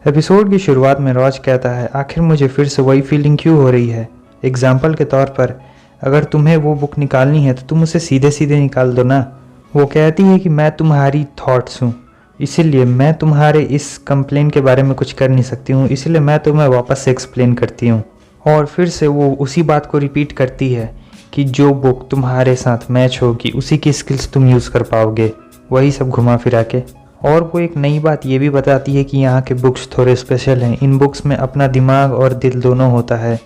Episode की शुरुआत में रॉज कहता है, आखिर मुझे फिर से वही फीलिंग क्यों हो रही है। एग्जाम्पल के तौर पर अगर तुम्हें वो बुक निकालनी है तो तुम उसे सीधे सीधे निकाल दो ना। वो कहती है कि मैं तुम्हारी थॉट्स हूँ, इसीलिए मैं तुम्हारे इस कंप्लेन के बारे में कुछ कर नहीं सकती हूँ, इसीलिए मैं तुम्हें वापस से एक्सप्लेन करती हूँ। और फिर से वो उसी बात को रिपीट करती है कि जो बुक तुम्हारे साथ मैच होगी उसी की स्किल्स तुम यूज़ कर पाओगे, वही सब घुमा फिरा के। और वो एक नई बात ये भी बताती है कि यहाँ के बुक्स थोड़े स्पेशल हैं। इन बुक्स में अपना दिमाग और दिल दोनों होता है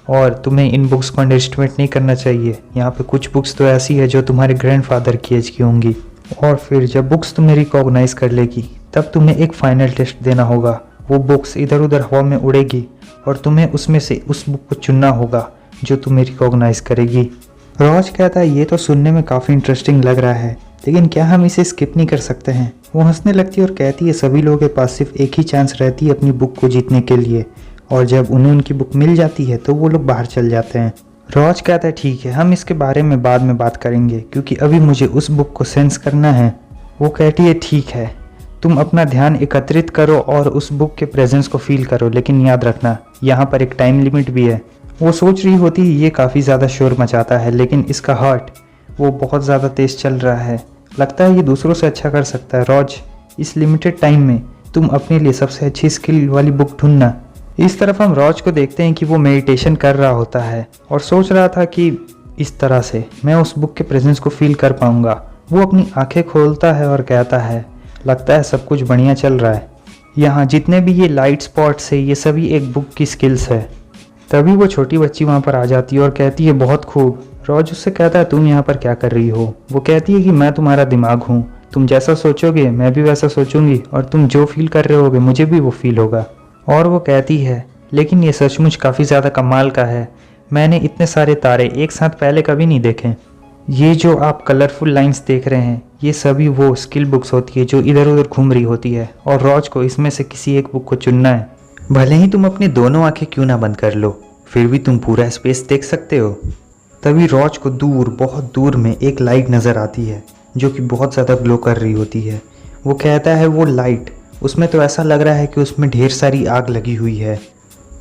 और तुम्हें इन बुक्स को अंडरएस्टिमेट नहीं करना चाहिए। यहाँ पे कुछ बुक्स तो ऐसी है जो तुम्हारे ग्रैंडफादर की एज की होंगी। और फिर जब बुक्स तुम्हें रिकॉग्नाइज कर लेगी तब तुम्हें एक फाइनल टेस्ट देना होगा। वो बुक्स इधर उधर हवा में उड़ेगी और तुम्हें उसमें से उस बुक को चुनना होगा जो तुम्हें रिकॉग्नाइज करेगी। रॉज कहता है, ये तो सुनने में काफ़ी इंटरेस्टिंग लग रहा है, लेकिन क्या हम इसे स्किप नहीं कर सकते हैं। वो हंसने लगती है और कहती है, सभी लोगों के पास सिर्फ एक ही चांस रहती है अपनी बुक को जीतने के लिए, और जब उन्हें उनकी बुक मिल जाती है तो वो लोग बाहर चल जाते हैं। रॉज कहता है, ठीक है, हम इसके बारे में बाद में बात करेंगे क्योंकि अभी मुझे उस बुक को सेंस करना है। वो कहती है, ठीक है, तुम अपना ध्यान एकत्रित करो और उस बुक के प्रेजेंस को फील करो, लेकिन याद रखना यहाँ पर एक टाइम लिमिट भी है। वो सोच रही होती है ये काफ़ी ज़्यादा शोर मचाता है, लेकिन इसका हार्ट वो बहुत ज़्यादा तेज़ चल रहा है, लगता है ये दूसरों से अच्छा कर सकता है। रॉज, इस लिमिटेड टाइम में तुम अपने लिए सबसे अच्छी स्किल वाली बुक ढूंढना। इस तरफ हम रॉज को देखते हैं कि वो मेडिटेशन कर रहा होता है और सोच रहा था कि इस तरह से मैं उस बुक के प्रेजेंस को फील कर पाऊंगा। वो अपनी आंखें खोलता है और कहता है, लगता है सब कुछ बढ़िया चल रहा है। यहाँ जितने भी ये लाइट स्पॉट्स है ये सभी एक बुक की स्किल्स है। तभी वो छोटी बच्ची वहाँ पर आ जाती है और कहती है, बहुत खूब। रॉज उससे कहता है, तुम यहाँ पर क्या कर रही हो। वो कहती है कि मैं तुम्हारा दिमाग हूँ, तुम जैसा सोचोगे मैं भी वैसा सोचूंगी और तुम जो फील कर रहे होगे मुझे भी वो फील होगा। और वो कहती है, लेकिन ये सचमुच काफ़ी ज़्यादा कमाल का है, मैंने इतने सारे तारे एक साथ पहले कभी नहीं देखे। ये जो आप कलरफुल लाइंस देख रहे हैं ये सभी वो स्किल बुक्स होती है जो इधर उधर घूम रही होती है और रॉज को इसमें से किसी एक बुक को चुनना है। भले ही तुम अपनी दोनों आंखें क्यों ना बंद कर लो, फिर भी तुम पूरा स्पेस देख सकते हो। तभी रॉज को दूर, बहुत दूर में एक लाइट नज़र आती है जो कि बहुत ज़्यादा ग्लो कर रही होती है। वो कहता है, वो लाइट, उसमें तो ऐसा लग रहा है कि उसमें ढेर सारी आग लगी हुई है।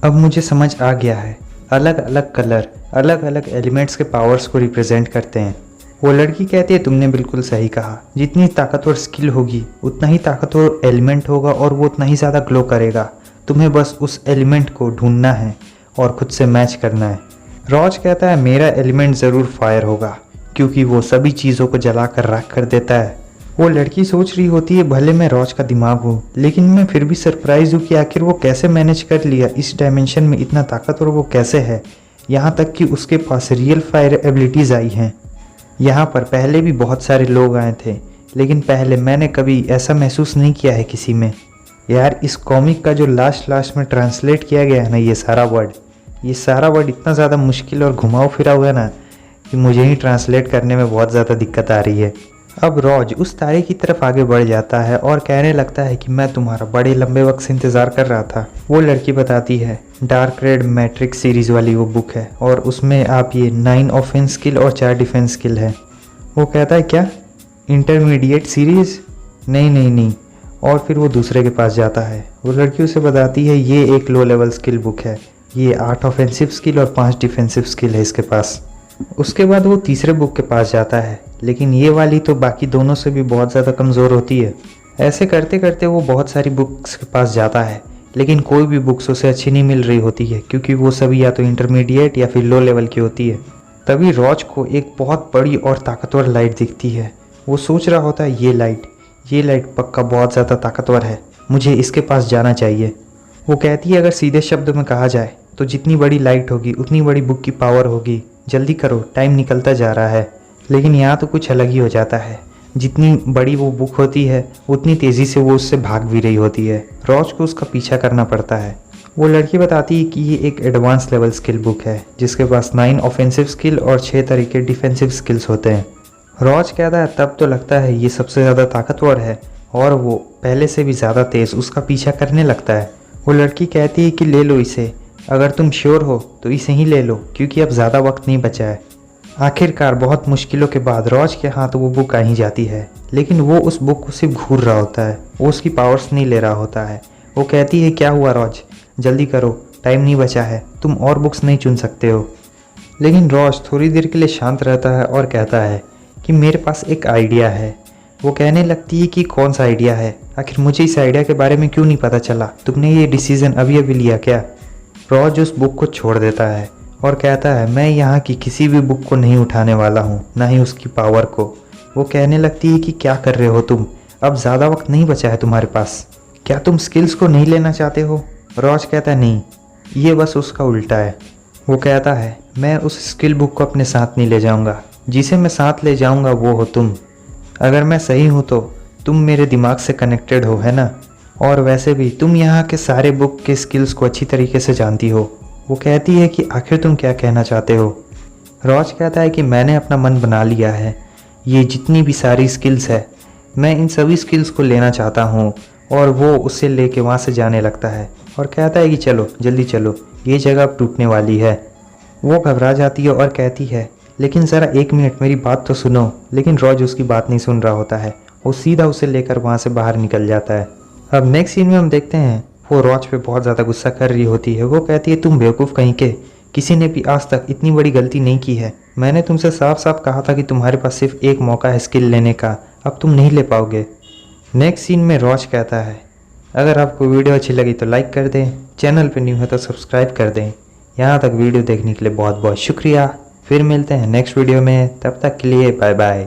अब मुझे समझ आ गया है, अलग अलग कलर अलग अलग एलिमेंट्स के पावर्स को रिप्रेजेंट करते हैं। वो लड़की कहती है, तुमने बिल्कुल सही कहा, जितनी ताकतवर स्किल होगी उतना ही ताकतवर एलिमेंट होगा और वो उतना ही ज़्यादा ग्लो करेगा। तुम्हें बस उस एलिमेंट को ढूंढना है और खुद से मैच करना है। रॉज कहता है, मेरा एलिमेंट ज़रूर फायर होगा क्योंकि वो सभी चीज़ों को जला कर राख कर देता है। वो लड़की सोच रही होती है, भले मैं रॉज का दिमाग हूँ लेकिन मैं फिर भी सरप्राइज हूँ कि आखिर वो कैसे मैनेज कर लिया, इस डायमेंशन में इतना ताकतवर वो कैसे है, यहाँ तक कि उसके पास रियल फायर एबिलिटीज़ आई हैं। यहाँ पर पहले भी बहुत सारे लोग आए थे लेकिन पहले मैंने कभी ऐसा महसूस नहीं किया है किसी में। यार, इस कॉमिक का जो लास्ट में ट्रांसलेट किया गया है ना, ये सारा वर्ड इतना ज़्यादा मुश्किल और घुमाव फिरा हुआ है ना कि मुझे ही ट्रांसलेट करने में बहुत ज़्यादा दिक्कत आ रही है। अब रॉज उस तारे की तरफ आगे बढ़ जाता है और कहने लगता है कि मैं तुम्हारा बड़े लंबे वक्त से इंतज़ार कर रहा था। वो लड़की बताती है, डार्क रेड मैट्रिक्स सीरीज़ वाली वो बुक है और उसमें आप ये 9 ऑफेंस स्किल और 4 डिफेंस स्किल है। वो कहता है, क्या इंटरमीडिएट सीरीज़? नहीं। और फिर वो दूसरे के पास जाता है। वो लड़की उसे बताती है, ये एक लो लेवल स्किल बुक है, ये 8 ऑफेंसिव स्किल और 5 डिफेंसिव स्किल है इसके पास। उसके बाद वो तीसरे बुक के पास जाता है, लेकिन ये वाली तो बाकी दोनों से भी बहुत ज़्यादा कमज़ोर होती है। ऐसे करते करते वो बहुत सारी बुक्स के पास जाता है लेकिन कोई भी बुक्स उसे अच्छी नहीं मिल रही होती है क्योंकि वो सभी या तो इंटरमीडिएट या फिर लो लेवल की होती है। तभी रॉज को एक बहुत बड़ी और ताकतवर लाइट दिखती है। वो सोच रहा होता है, ये लाइट पक्का बहुत ज़्यादा ताकतवर है, मुझे इसके पास जाना चाहिए। वो कहती है, अगर सीधे शब्द में कहा जाए तो जितनी बड़ी लाइट होगी उतनी बड़ी बुक की पावर होगी, जल्दी करो, टाइम निकलता जा रहा है। लेकिन यहाँ तो कुछ अलग ही हो जाता है, जितनी बड़ी वो बुक होती है उतनी तेज़ी से वो उससे भाग भी रही होती है। रॉज को उसका पीछा करना पड़ता है। वो लड़की बताती है कि ये एक एडवांस लेवल स्किल बुक है जिसके पास 9 ऑफेंसिव स्किल और 6 तरह के डिफेंसिव स्किल्स होते हैं। रॉज कहता है, तब तो लगता है ये सबसे ज़्यादा ताकतवर है, और वो पहले से भी ज़्यादा तेज़ उसका पीछा करने लगता है। वो लड़की कहती है कि ले लो इसे, अगर तुम श्योर हो तो इसे ही ले लो क्योंकि अब ज़्यादा वक्त नहीं बचा है। आखिरकार बहुत मुश्किलों के बाद रॉज के हाथ वो बुक आ ही जाती है, लेकिन वो उस बुक को सिर्फ घूर रहा होता है, वो उसकी पावर्स नहीं ले रहा होता है। वो कहती है क्या हुआ रॉज, जल्दी करो, टाइम नहीं बचा है, तुम और बुक्स नहीं चुन सकते हो। लेकिन रॉज थोड़ी देर के लिए शांत रहता है और कहता है कि मेरे पास एक आइडिया है। वो कहने लगती है कि कौन सा आइडिया है, आखिर मुझे इस आइडिया के बारे में क्यों नहीं पता चला, तुमने ये डिसीज़न अभी अभी लिया क्या। रॉज उस बुक को छोड़ देता है और कहता है मैं यहाँ की किसी भी बुक को नहीं उठाने वाला हूँ, ना ही उसकी पावर को। वो कहने लगती है कि क्या कर रहे हो तुम, अब ज़्यादा वक्त नहीं बचा है तुम्हारे पास, क्या तुम स्किल्स को नहीं लेना चाहते हो। रॉज कहता है नहीं, ये बस उसका उल्टा है। वो कहता है मैं उस स्किल बुक को अपने साथ नहीं ले जाऊँगा, जिसे मैं साथ ले जाऊँगा वो हो तुम। अगर मैं सही हूँ तो तुम मेरे दिमाग से कनेक्टेड हो, है ना, और वैसे भी तुम यहाँ के सारे बुक के स्किल्स को अच्छी तरीके से जानती हो। वो कहती है कि आखिर तुम क्या कहना चाहते हो। रॉज कहता है कि मैंने अपना मन बना लिया है, ये जितनी भी सारी स्किल्स है मैं इन सभी स्किल्स को लेना चाहता हूँ। और वो उससे लेके वहाँ से जाने लगता है और कहता है कि चलो जल्दी चलो, ये जगह अब टूटने वाली है। वो घबरा जाती है और कहती है लेकिन ज़रा एक मिनट मेरी बात तो सुनो। लेकिन रॉज उसकी बात नहीं सुन रहा होता है, वो सीधा उसे लेकर वहाँ से बाहर निकल जाता है। अब नेक्स्ट सीन में हम देखते हैं वो रॉज पे बहुत ज़्यादा गुस्सा कर रही होती है। वो कहती है तुम बेवकूफ़ कहीं के, किसी ने भी आज तक इतनी बड़ी गलती नहीं की है। मैंने तुमसे साफ साफ कहा था कि तुम्हारे पास सिर्फ एक मौका है स्किल लेने का, अब तुम नहीं ले पाओगे। नेक्स्ट सीन में रॉज कहता है अगर आपको वीडियो अच्छी लगी तो लाइक कर दें, चैनल पर न्यू है तो सब्सक्राइब कर दें। यहाँ तक वीडियो देखने के लिए बहुत बहुत शुक्रिया। फिर मिलते हैं नेक्स्ट वीडियो में, तब तक के लिए बाय बाय।